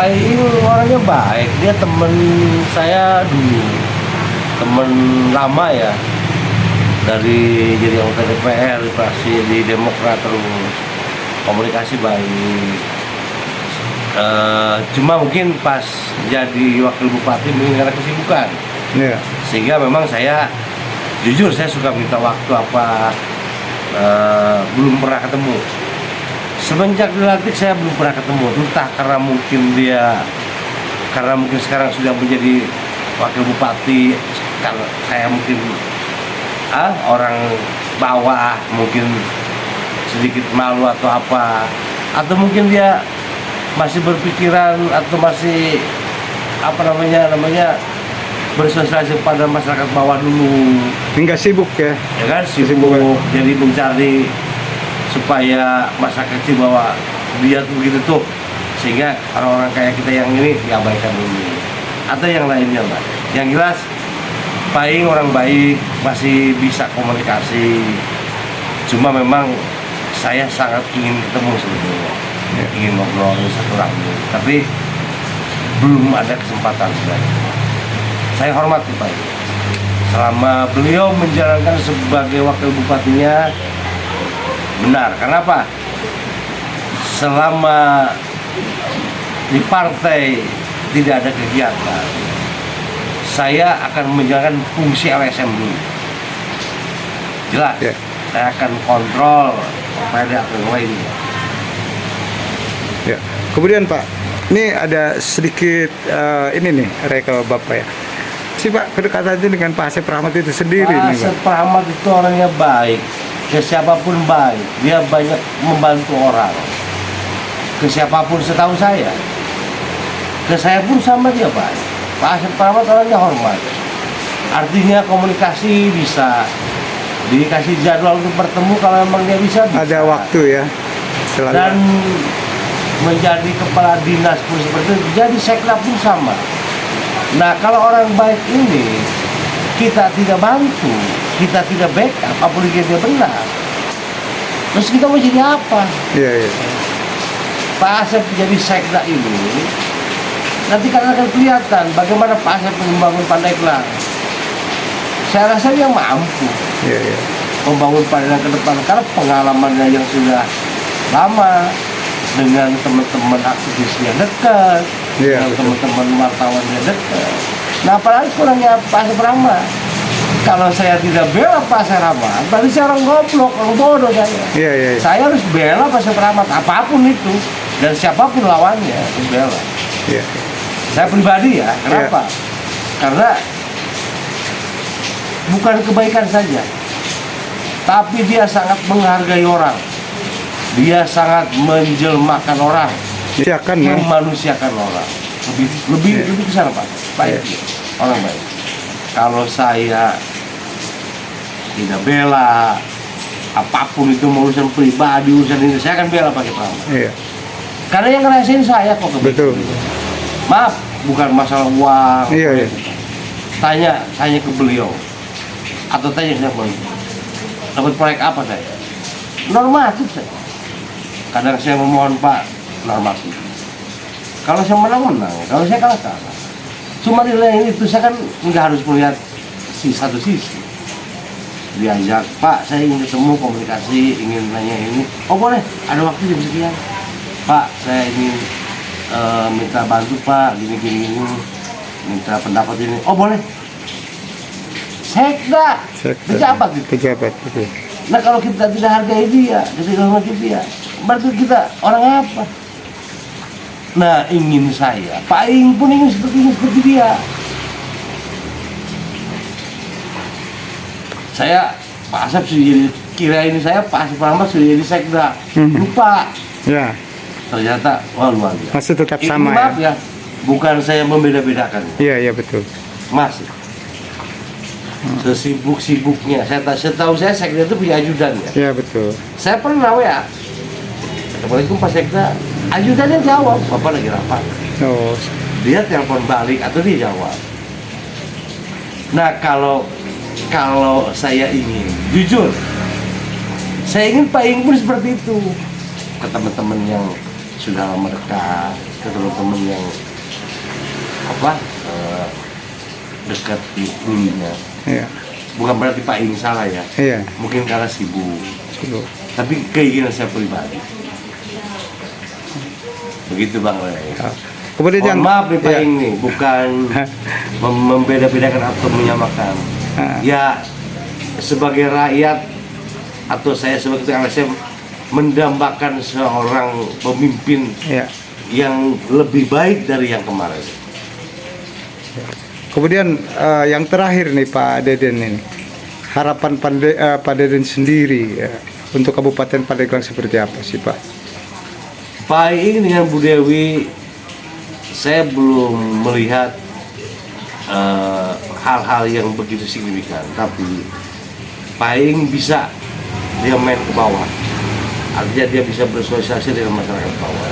Pak Iing orangnya baik, dia temen saya dulu, temen lama ya, dari jadi anggota DPR, fraksi di Demokrat, terus komunikasi baik. Cuma mungkin pas jadi wakil bupati mungkin karena kesibukan, sehingga memang saya jujur saya suka minta waktu apa, belum pernah ketemu. Semenjak dilantik saya belum pernah ketemu, entah karena mungkin sekarang sudah menjadi wakil bupati, karena saya mungkin orang bawah mungkin sedikit malu atau apa, atau mungkin dia masih berpikiran atau masih bersosialisasi pada masyarakat bawah dulu. Enggak sibuk ya? Ya kan, sibuk. Jadi mencari supaya masyarakat kecil bahwa dia tuh begitu tuh, sehingga orang-orang kayak kita yang ini diabaikan dulu. Atau yang lainnya lah. Yang jelas Pak Iing orang baik, masih bisa komunikasi. Cuma memang saya sangat ingin ketemu sebetulnya, ingin ngobrol satu lagi, tapi belum ada kesempatan sebenarnya. Saya hormati Pak Iing. Selama beliau menjalankan sebagai wakil bupatinya benar. Kenapa? Selama di partai tidak ada kegiatan, saya akan menjalankan fungsi LSM dulu. Jelas, saya akan kontrol pada lainnya. Ya. Kemudian Pak, ini ada sedikit ini nih, Reka Bapak ya. Si Pak kedekatannya dengan Pak Asep Rahmat itu sendiri. Pak Asep Rahmat itu orangnya baik, ke siapapun baik, dia banyak membantu orang. Ke siapapun setahu saya, ke saya pun sama dia baik. Pak Asep Rahmat orangnya hormat. Artinya komunikasi bisa, dikasih jadwal untuk bertemu kalau memang dia bisa. Ada waktu ya. Selalu. Dan menjadi kepala dinas pun seperti itu, jadi sekda pun sama. Nah, kalau orang baik ini kita tidak bantu, kita tidak backup, apalagi dia benar, terus kita mau jadi apa? Iya. Pak Asep jadi sekda ini, nanti kan akan kelihatan bagaimana Pak Asep membangun Pandeglang. Saya rasa dia mampu membangun Pandeglang ke depan, karena pengalamannya yang sudah lama, dengan teman-teman aktivisnya dekat, dengan teman-teman wartawannya dekat. Nah, apalagi kurangnya Pak Asep Rahmat. Kalau saya tidak bela Pak Asep Rahmat, berarti saya orang goblok, orang bodoh saya. Saya harus bela Pak Asep Rahmat apapun itu, dan siapapun lawannya harus bela. Saya pribadi ya, kenapa? Karena bukan kebaikan saja, tapi dia sangat menghargai orang. Dia sangat menjelmakan orang, memanusiakan orang. Lebih ke sana Pak. Baik, orang baik. Kalau saya tidak bela apapun itu, urusan pribadi, urusan ini, saya akan bela Pak Rahmat. Karena yang ngerasain saya kok betul. Maaf, bukan masalah uang. Tanya ke beliau, atau tanya ke siapa, dapat proyek apa saya? Normatif saya. Kadang saya memohon Pak, normatif. Kalau saya menang, kalau saya kalah. Cuma nilai itu saya kan nggak harus melihat satu sisi. Diajak, Pak, saya ingin ketemu, komunikasi, ingin nanya ini. Oh boleh, ada waktu jam sekian. Pak, saya ingin minta bantu Pak, gini, minta pendapat ini. Oh boleh. Sekda, pejabat gitu. Nah, kalau kita tidak hargai dia, kita hormati dia, berarti kita orang apa? Nah, ingin saya, Pak Iing pun ingin seperti dia. Saya, Pak Asep sudah jadi, kira ini saya, Pak Asep Rahmat sudah jadi sekda. Lupa. Ternyata, wah luar biasa. Masih tetap sama maaf ya, bukan saya membeda-bedakan. Iya betul. Masih. Sesibuk-sibuknya, setahu saya sekda itu punya ajudan ya. Iya betul. Saya pernah ya, Assalamualaikum Pak Sekda, ajudannya jawab, Bapak lagi rapat. Dia telepon balik atau dia jawab. Nah, kalau saya ingin jujur, saya ingin Pak Iing pun seperti itu, ke teman-teman yang sudah lama dekat, ke teman-teman yang apa dekat di hulunya. Iya. Bukan berarti Pak ini salah ya. Iya. Mungkin karena sibuk. Sibuk. Tapi keinginan saya pribadi. Begitu Bang Rey. Ya. Kemudian Mohon maaf nih Pak ya. ini bukan membeda-bedakan atau menyamakan. Ya sebagai rakyat atau saya sebagai LSM mendambakan seorang pemimpin Ya. yang lebih baik dari yang kemarin. Kemudian yang terakhir nih Pak Deden ini, harapan Pak Deden sendiri ya, untuk Kabupaten Pandeglang seperti apa sih Pak? Pak Iing dengan Bu Dewi, saya belum melihat hal-hal yang begitu signifikan, tapi Pak Iing bisa dia main ke bawah, artinya dia bisa bersosialisasi dengan masyarakat bawah.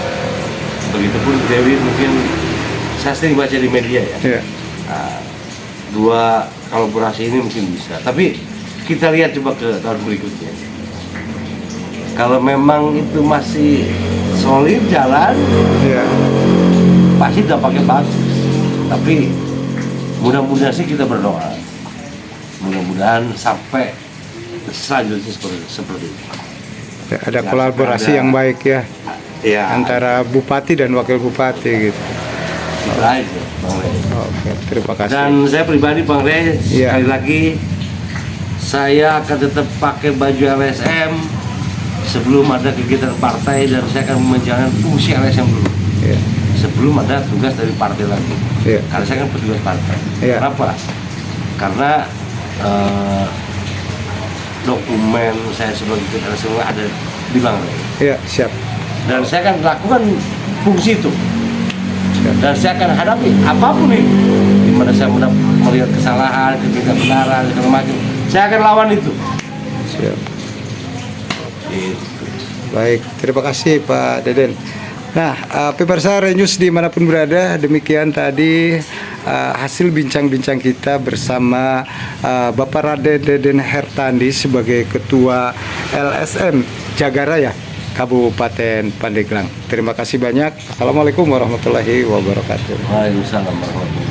Begitupun Bu Dewi, mungkin saya sering baca di media ya. Ya. Dua kolaborasi ini mungkin bisa, tapi kita lihat coba ke tahun berikutnya. Kalau memang itu masih solid jalan, Ya. pasti dampaknya bagus. Tapi mudah-mudahan sih kita berdoa, mudah-mudahan sampai selanjutnya seperti itu. Ya, ada kolaborasi yang baik ya, Ya, antara bupati dan wakil bupati gitu. itu aja, Bang Rey. Oke, terima kasih. Dan saya pribadi Bang Rey, Iya. sekali lagi saya akan tetap pakai baju LSM sebelum ada kegiatan partai, dan saya akan menjalankan fungsi LSM dulu Ya. sebelum ada tugas dari partai lagi. Iya. Karena saya kan petugas partai. Iya. Kenapa? Karena dokumen saya sebagai ketua LSM ada di Bang Rey. Ya, siap. Dan saya akan lakukan fungsi itu. Siap. Dan saya akan hadapi apapun itu, di mana saya melihat kesalahan, ketidakbenaran, segala macam, saya akan lawan itu. Siap. Gitu. Baik, terima kasih Pak Deden. Nah, pemirsa Renews dimanapun berada, demikian tadi hasil bincang-bincang kita bersama Bapak Raden Deden Hertandi sebagai Ketua LSM Jagaraya Kabupaten Pandeglang. Terima kasih banyak. Assalamualaikum warahmatullahi wabarakatuh. Waalaikumsalam warahmatullahi wabarakatuh.